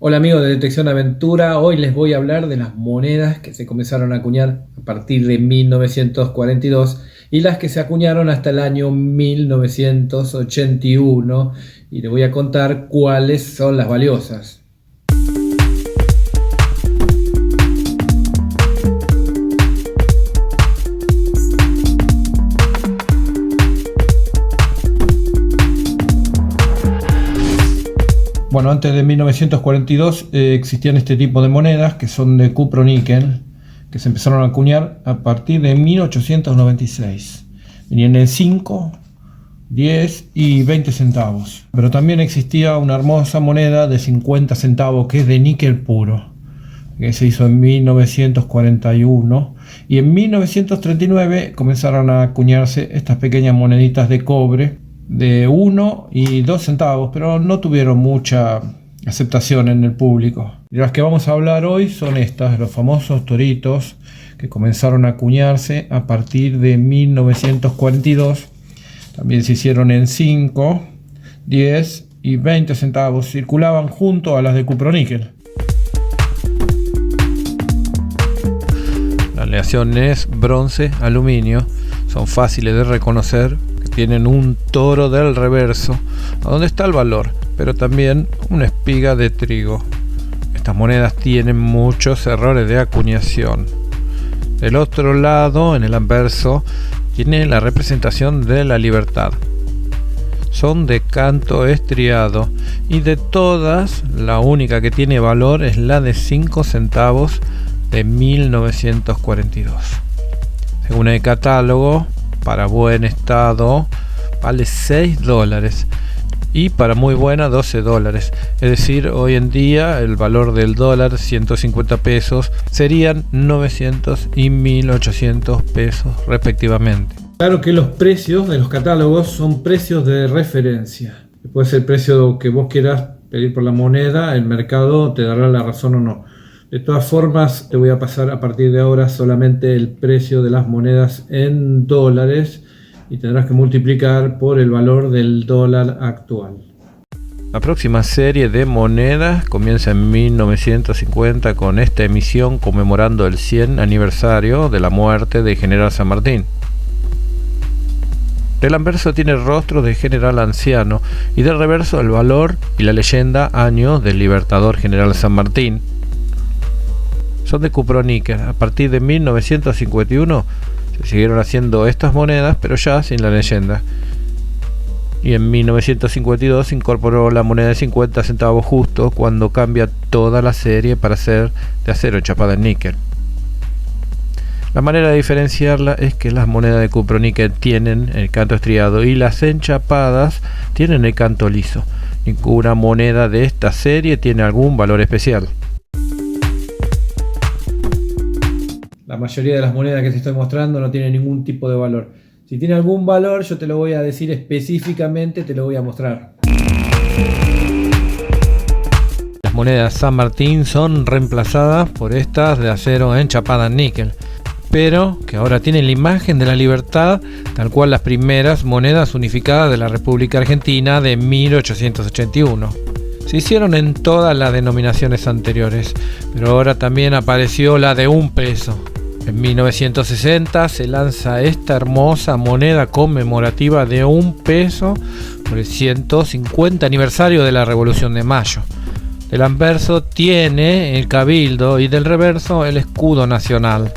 Hola amigos de Detección Aventura, hoy les voy a hablar de las monedas que se comenzaron a acuñar a partir de 1942 y las que se acuñaron hasta el año 1981 y les voy a contar cuáles son las valiosas. Bueno, antes de 1942 existían este tipo de monedas que son de cupro-níquel, que se empezaron a acuñar a partir de 1896. Venían en 5, 10 y 20 centavos. Pero también existía una hermosa moneda de 50 centavos que es de níquel puro, que se hizo en 1941. Y en 1939 comenzaron a acuñarse estas pequeñas moneditas de cobre de 1 y 2 centavos, pero no tuvieron mucha aceptación en el público. De las que vamos a hablar hoy son estas, los famosos toritos, que comenzaron a acuñarse a partir de 1942. También se hicieron en 5, 10 y 20 centavos. Circulaban junto a las de cupro-níquel. La aleación es bronce, aluminio. Son fáciles de reconocer. Tienen un toro del reverso, a donde está el valor, pero también una espiga de trigo. Estas monedas tienen muchos errores de acuñación. Del otro lado, en el anverso, tiene la representación de la libertad. Son de canto estriado y de todas, la única que tiene valor es la de 5 centavos de 1942. Según el catálogo, para buen estado vale $6 y para muy buena $12. Es decir, hoy en día el valor del dólar, 150 pesos, serían 900 y 1800 pesos respectivamente. Claro que los precios de los catálogos son precios de referencia. Puede ser el precio que vos quieras pedir por la moneda, el mercado te dará la razón o no. De todas formas, te voy a pasar a partir de ahora solamente el precio de las monedas en dólares y tendrás que multiplicar por el valor del dólar actual. La próxima serie de monedas comienza en 1950 con esta emisión conmemorando el 100 aniversario de la muerte de General San Martín. Del anverso tiene rostro de general anciano y del reverso el valor y la leyenda año del libertador General San Martín. Son de cupro-níquel. A partir de 1951 se siguieron haciendo estas monedas, pero ya sin la leyenda. Y en 1952 se incorporó la moneda de 50 centavos justo cuando cambia toda la serie para ser de acero enchapada en níquel. La manera de diferenciarla es que las monedas de cupro-níquel tienen el canto estriado y las enchapadas tienen el canto liso. Ninguna moneda de esta serie tiene algún valor especial. La mayoría de las monedas que te estoy mostrando no tienen ningún tipo de valor. Si tiene algún valor, yo te lo voy a decir específicamente, te lo voy a mostrar. Las monedas San Martín son reemplazadas por estas de acero enchapada en níquel, pero que ahora tienen la imagen de la libertad, tal cual las primeras monedas unificadas de la República Argentina de 1881. Se hicieron en todas las denominaciones anteriores, pero ahora también apareció la de $1. En 1960 se lanza esta hermosa moneda conmemorativa de $1 por el 150 aniversario de la Revolución de Mayo. Del anverso tiene el cabildo y del reverso el escudo nacional.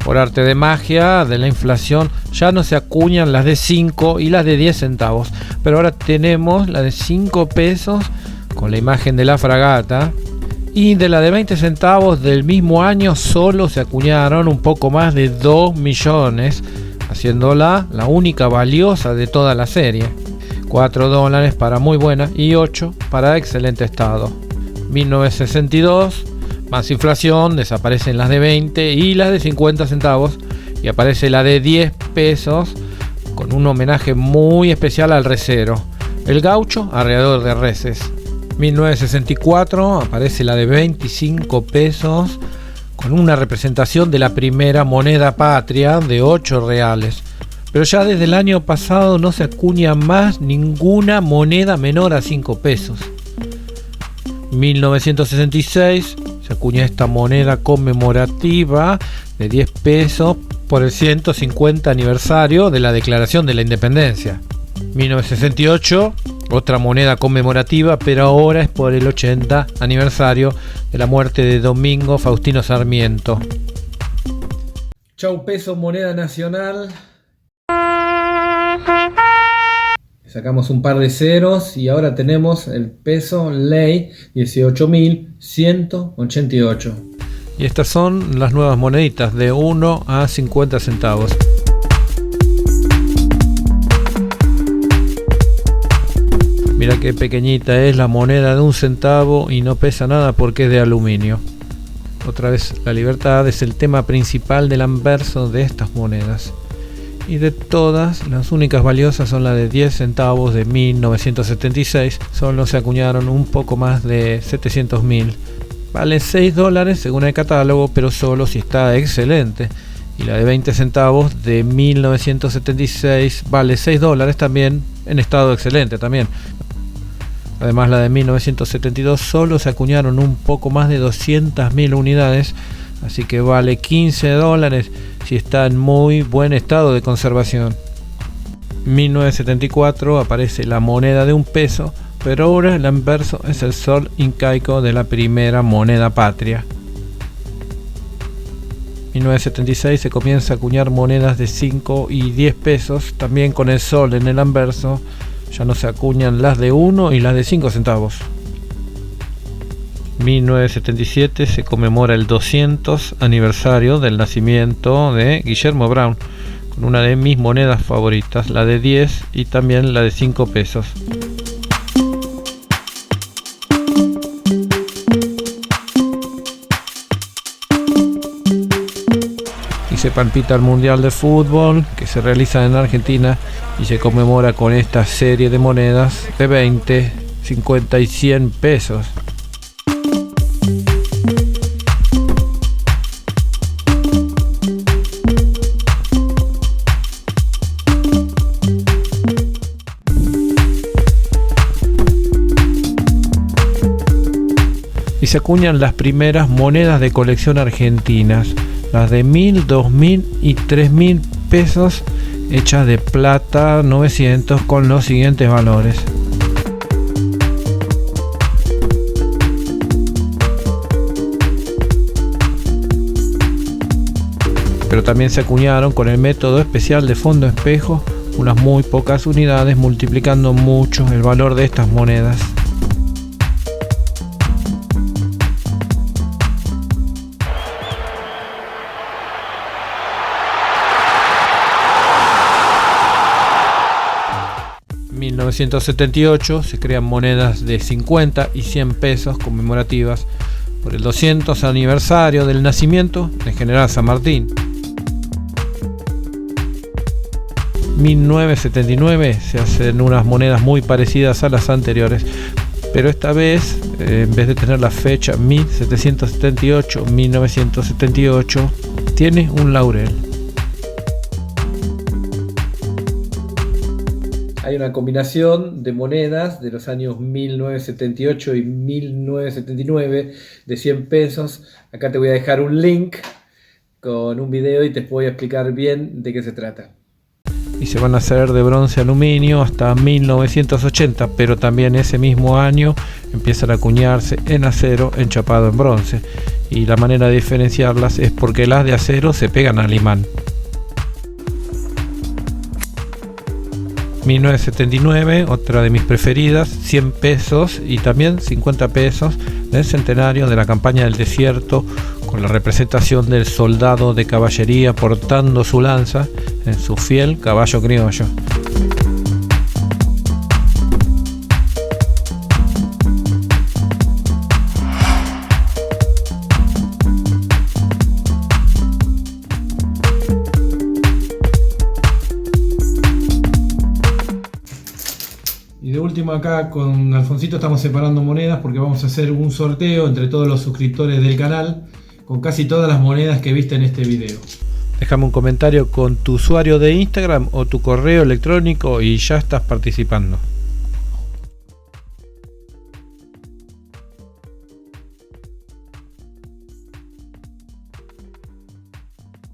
Por arte de magia de la inflación ya no se acuñan las de 5 y las de 10 centavos, pero ahora tenemos la de 5 pesos con la imagen de la fragata, y de la de 20 centavos del mismo año solo se acuñaron un poco más de 2 millones, haciéndola la única valiosa de toda la serie. $4 para muy buena y 8 para excelente estado. 1962, más inflación, desaparecen las de 20 y las de 50 centavos y aparece la de 10 pesos con un homenaje muy especial al recero, el gaucho arreador de reses. 1964 aparece la de 25 pesos con una representación de la primera moneda patria de 8 reales. Pero ya desde el año pasado no se acuña más ninguna moneda menor a 5 pesos. 1966 se acuña esta moneda conmemorativa de 10 pesos por el 150 aniversario de la Declaración de la Independencia. 1968, otra moneda conmemorativa, pero ahora es por el 80 aniversario de la muerte de Domingo Faustino Sarmiento. Chau peso, moneda nacional. Sacamos un par de ceros y ahora tenemos el peso ley 18.188. Y estas son las nuevas moneditas de 1 a 50 centavos. Mira qué pequeñita es la moneda de 1 centavo y no pesa nada porque es de aluminio. Otra vez, la libertad es el tema principal del anverso de estas monedas. Y de todas, las únicas valiosas son las de 10 centavos de 1976. Solo se acuñaron un poco más de 700.000. Vale $6 según el catálogo, pero solo si está excelente. Y la de 20 centavos de 1976 vale $6 también en estado excelente también. Además, la de 1972 solo se acuñaron un poco más de 200.000 unidades, así que vale $15 si está en muy buen estado de conservación. 1974 aparece la moneda de 1 peso, pero ahora el anverso es el sol incaico de la primera moneda patria. 1976 se comienza a acuñar monedas de 5 y 10 pesos, también con el sol en el anverso. Ya no se acuñan las de 1 y las de 5 centavos. 1977 se conmemora el 200 aniversario del nacimiento de Guillermo Brown, con una de mis monedas favoritas, la de 10 y también la de 5 pesos. Y se palpita el Mundial de Fútbol que se realiza en Argentina y se conmemora con esta serie de monedas de 20, 50 y 100 pesos. Y se acuñan las primeras monedas de colección argentinas, las de 1.000, 2.000 y 3.000 pesos, hechas de plata 900 con los siguientes valores. Pero también se acuñaron con el método especial de fondo espejo unas muy pocas unidades, multiplicando mucho el valor de estas monedas. En 1978 se crean monedas de 50 y 100 pesos conmemorativas por el 200 aniversario del nacimiento del general San Martín. 1979 se hacen unas monedas muy parecidas a las anteriores, pero esta vez, en vez de tener la fecha 1778, 1978, tiene un laurel. Hay una combinación de monedas de los años 1978 y 1979 de 100 pesos. Acá te voy a dejar un link con un video y te voy a explicar bien de qué se trata. Y se van a hacer de bronce aluminio hasta 1980, pero también ese mismo año empiezan a acuñarse en acero enchapado en bronce. Y la manera de diferenciarlas es porque las de acero se pegan al imán. 1979, otra de mis preferidas, 100 pesos y también 50 pesos del centenario de la campaña del desierto, con la representación del soldado de caballería portando su lanza en su fiel caballo criollo. Y de último, acá con Alfonsito estamos separando monedas porque vamos a hacer un sorteo entre todos los suscriptores del canal con casi todas las monedas que viste en este video. Déjame un comentario con tu usuario de Instagram o tu correo electrónico y ya estás participando.